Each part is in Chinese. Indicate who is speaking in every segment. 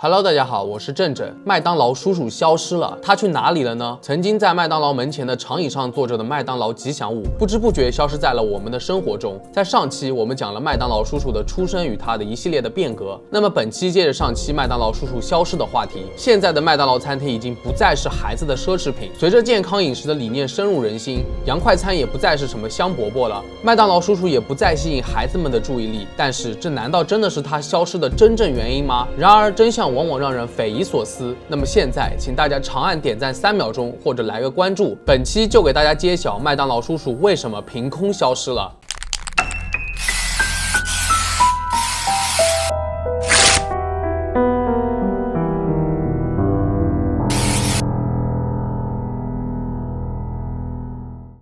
Speaker 1: Hello， 大家好，我是正正。麦当劳叔叔消失了，他去哪里了呢？曾经在麦当劳门前的长椅上坐着的麦当劳吉祥物，不知不觉消失在了我们的生活中。在上期我们讲了麦当劳叔叔的出生与他的一系列的变革，那么本期接着上期麦当劳叔叔消失的话题。现在的麦当劳餐厅已经不再是孩子的奢侈品，随着健康饮食的理念深入人心，洋快餐也不再是什么香饽饽了，麦当劳叔叔也不再吸引孩子们的注意力。但是这难道真的是他消失的真正原因吗？然而真相往往让人匪夷所思。那么现在，请大家长按点赞3秒钟，或者来个关注。本期就给大家揭晓麦当劳叔叔为什么凭空消失了。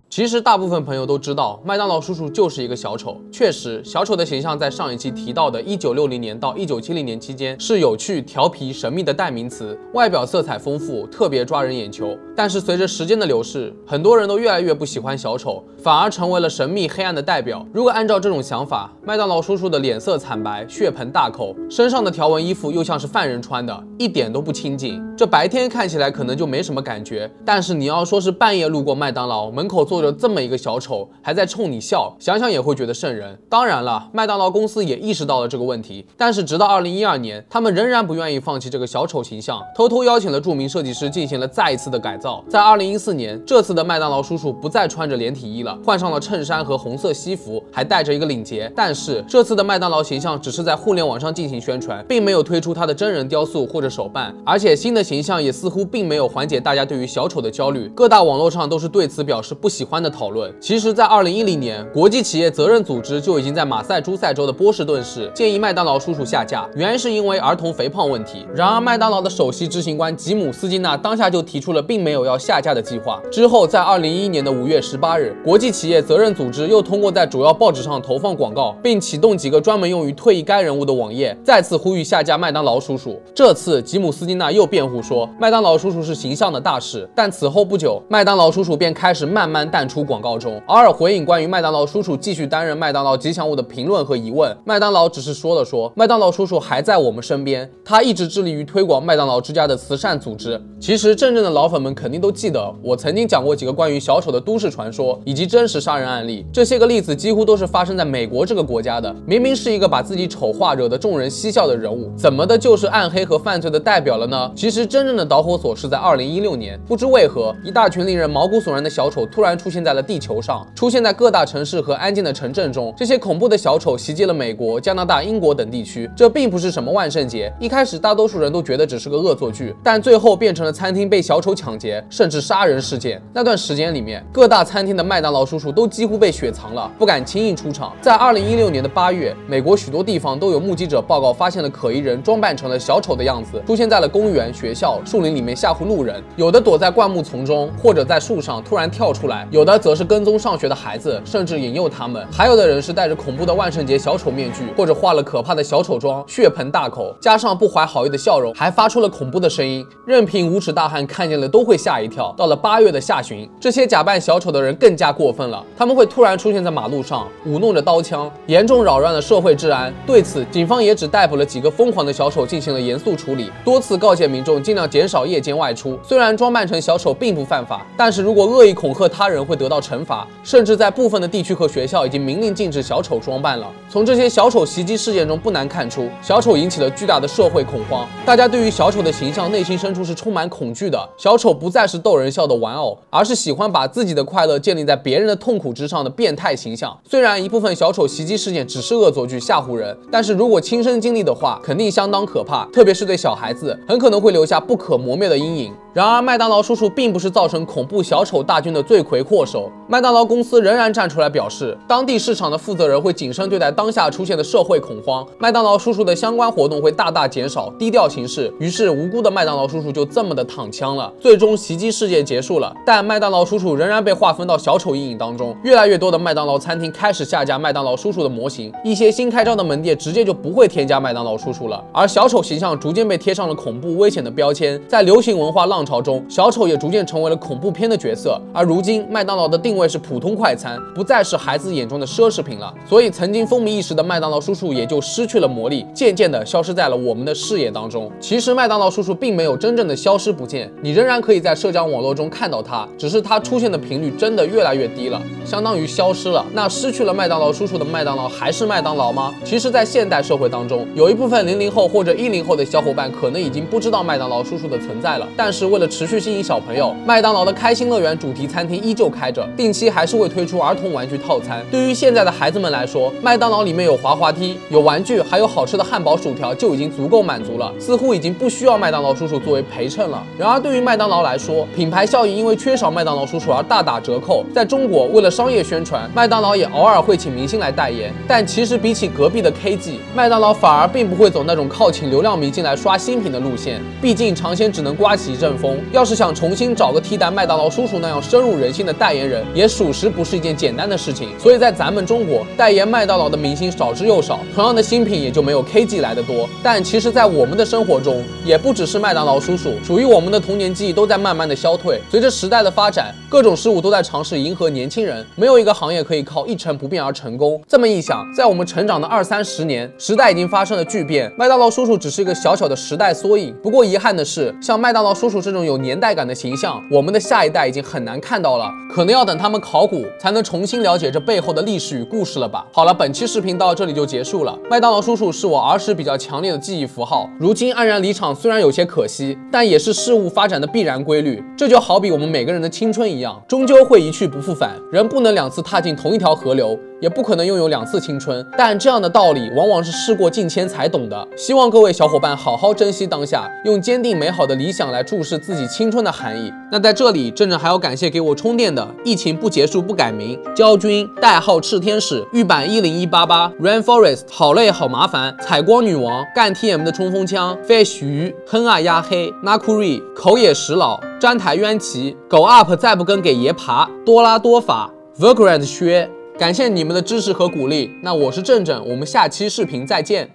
Speaker 1: 其实大部分朋友都知道，麦当劳叔叔就是一个小丑。确实，小丑的形象在上一期提到的1960年到1970年期间是有趣、调皮、神秘的代名词，外表色彩丰富，特别抓人眼球。但是随着时间的流逝，很多人都越来越不喜欢小丑，反而成为了神秘黑暗的代表。如果按照这种想法，麦当劳叔叔的脸色惨白，血盆大口，身上的条纹衣服又像是犯人穿的，一点都不亲近。这白天看起来可能就没什么感觉，但是你要说是半夜路过麦当劳，门口坐着这么一个小丑还在冲你笑，想想也会觉得瘆人。当然了，麦当劳公司也意识到了这个问题，但是直到2012年，他们仍然不愿意放弃这个小丑形象，偷偷邀请了著名设计师进行了再一次的改造。在2014年，这次的麦当劳叔叔不再穿着连体衣了，换上了衬衫和红色西服，还带着一个领结。但是这次的麦当劳形象只是在互联网上进行宣传，并没有推出他的真人雕塑或者手办，而且新的形象也似乎并没有缓解大家对于小丑的焦虑，各大网络上都是对此表示不喜欢的讨论。其实在2010年，国际企业责任组织就已经在马赛诸塞州的波士顿市建议麦当劳叔叔下架，原因是因为儿童肥胖问题。然而麦当劳的首席执行官吉姆斯金纳当下就提出了并没有要下架的计划。之后在2011年的5月18日，国际企业责任组织又通过在主要报纸上投放广告，并启动几个专门用于退役该人物的网页，再次呼吁下架麦当劳叔叔。这次吉姆斯金纳又辩护说麦当劳叔叔是形象的大事，但此后不久，麦当劳叔叔便开始慢慢淡出广告中。偶尔回应关于麦当劳叔叔继续担任麦当劳吉祥物的评论和疑问，麦当劳只是说了说，麦当劳叔叔还在我们身边，他一直致力于推广麦当劳之家的慈善组织。其实真正的老粉们肯定都记得，我曾经讲过几个关于小丑的都市传说以及真实杀人案例，这些个例子几乎都是发生在美国这个国家的。明明是一个把自己丑化惹得众人嬉笑的人物，怎么的就是暗黑和犯罪的代表了呢？其实真正的导火索是在2016年，不知为何，一大群令人毛骨悚然的小丑突然出现在了地球上，出现在各大城市和安静的城镇中。这些恐怖的小丑袭击了美国、加拿大、英国等地区。这并不是什么万圣节，一开始大多数人都觉得只是个恶作剧，但最后变成了餐厅被小丑抢劫甚至杀人事件。那段时间里面，各大餐厅的麦当劳叔叔都几乎被雪藏了，不敢轻易出场。在2016年的8月，美国许多地方都有目击者报告发现了可疑人装扮成了小丑的样子，出现在了公园、学校、树林里面吓唬路人，有的躲在灌木丛中，或者在树上突然跳出来，有的则是跟踪上学的孩子，甚至引诱他们，还有的人是戴着恐怖的万圣节小丑面具，或者画了可怕的小丑妆，血盆大口，加上不怀好意的笑容，还发出了恐怖的声音，任凭无耻大汉看见了都会吓一跳。到了8月的下旬，这些假扮小丑的人更加过分了，他们会突然出现在马路上，舞弄着刀枪，严重扰乱了社会治安。对此，警方也只逮捕了几个疯狂的小丑进行了严肃处理，多次告诫民众尽量减少夜间外出。虽然装扮成小丑并不犯法，但是如果恶意恐吓他人会得到惩罚，甚至在部分的地区和学校已经明令禁止小丑装扮了。从这些小丑袭击事件中不难看出，小丑引起了巨大的社会恐慌，大家对于小丑的形象内心深处是充满恐惧的。小丑不再是逗人笑的玩偶，而是喜欢把自己的快乐建立在别人的痛苦之上的变态形象。虽然一部分小丑袭击事件只是恶作剧吓唬人，但是如果亲身经历的话，肯定相当可怕，特别是对小孩子，很可能会留下不可磨灭的阴影。然而麦当劳叔叔并不是造成恐怖小丑大军的罪魁祸首，麦当劳公司仍然站出来表示，当地市场的负责人会谨慎对待当下出现的社会恐慌，麦当劳叔叔的相关活动会大大减少，低调行事。于是无辜的麦当劳叔叔就这么的躺枪了。最终袭击事件结束了，但麦当劳叔叔仍然被划分到小丑阴影当中。越来越多的麦当劳餐厅开始下架麦当劳叔叔的模型，一些新开张的门店直接就不会添加麦当劳叔叔了，而小丑形象逐渐被贴上了恐怖危险的标签。在流行文化浪潮中，小丑也逐渐成为了恐怖片的角色。而如今麦当劳的定位为是普通快餐，不再是孩子眼中的奢侈品了。所以曾经风靡一时的麦当劳叔叔也就失去了魔力，渐渐的消失在了我们的视野当中。其实麦当劳叔叔并没有真正的消失不见，你仍然可以在社交网络中看到它，只是它出现的频率真的越来越低了，相当于消失了。那失去了麦当劳叔叔的麦当劳还是麦当劳吗？其实，在现代社会当中，有一部分00后或者10后的小伙伴可能已经不知道麦当劳叔叔的存在了。但是为了持续吸引小朋友，麦当劳的开心乐园主题餐厅依旧开着，定期还是会推出儿童玩具套餐。对于现在的孩子们来说，麦当劳里面有滑滑梯、有玩具，还有好吃的汉堡、薯条，就已经足够满足了，似乎已经不需要麦当劳叔叔作为陪衬了。然而对于麦当劳来说，品牌效应因为缺少麦当劳叔叔而大打折扣。在中国，为了商业宣传，麦当劳也偶尔会请明星来代言，但其实比起隔壁的 KG， 麦当劳反而并不会走那种靠请流量迷进来刷新品的路线，毕竟尝鲜只能刮起一阵风。要是想重新找个替代麦当劳叔叔那样深入人心的代言人，也属实不是一件简单的事情。所以在咱们中国，代言麦当劳的明星少之又少，同样的新品也就没有 KG 来得多。但其实在我们的生活中，也不只是麦当劳叔叔，属于我们的童年记忆都在慢慢的消退。随着时代的发展，各种事物都在尝试迎合年轻人，没有一个行业可以靠一成不变而成功。这么一想，在我们成长的20-30年，时代已经发生了巨变，麦当劳叔叔只是一个小小的时代缩影。不过遗憾的是，像麦当劳叔叔这种有年代感的形象，我们的下一代已经很难看到了，可能要等他们考古才能重新了解这背后的历史与故事了吧。好了，本期视频到这里就结束了。麦当劳叔叔是我儿时比较强烈的记忆符号，如今黯然离场，虽然有些可惜，但也是事物发展的必然规律。这就好比我们每个人的青春一样，终究会一去不复返。人不能2次踏进同一条河流，也不可能拥有2次青春，但这样的道理往往是事过境迁才懂的。希望各位小伙伴好好珍惜当下，用坚定美好的理想来注视自己青春的含义。那在这里，正正还要感谢给我充电的疫情不结束不改名、焦君、代号赤天使、玉版10188、Rainforest、好累好麻烦、采光女王、干 TM 的冲锋枪、Fish 鱼、哼啊压黑、Nakuri、口野石老、粘台冤奇、狗 up 再不跟给爷爬、多拉多法、Vagrant 薛。感谢你们的支持和鼓励，那我是正正，我们下期视频再见。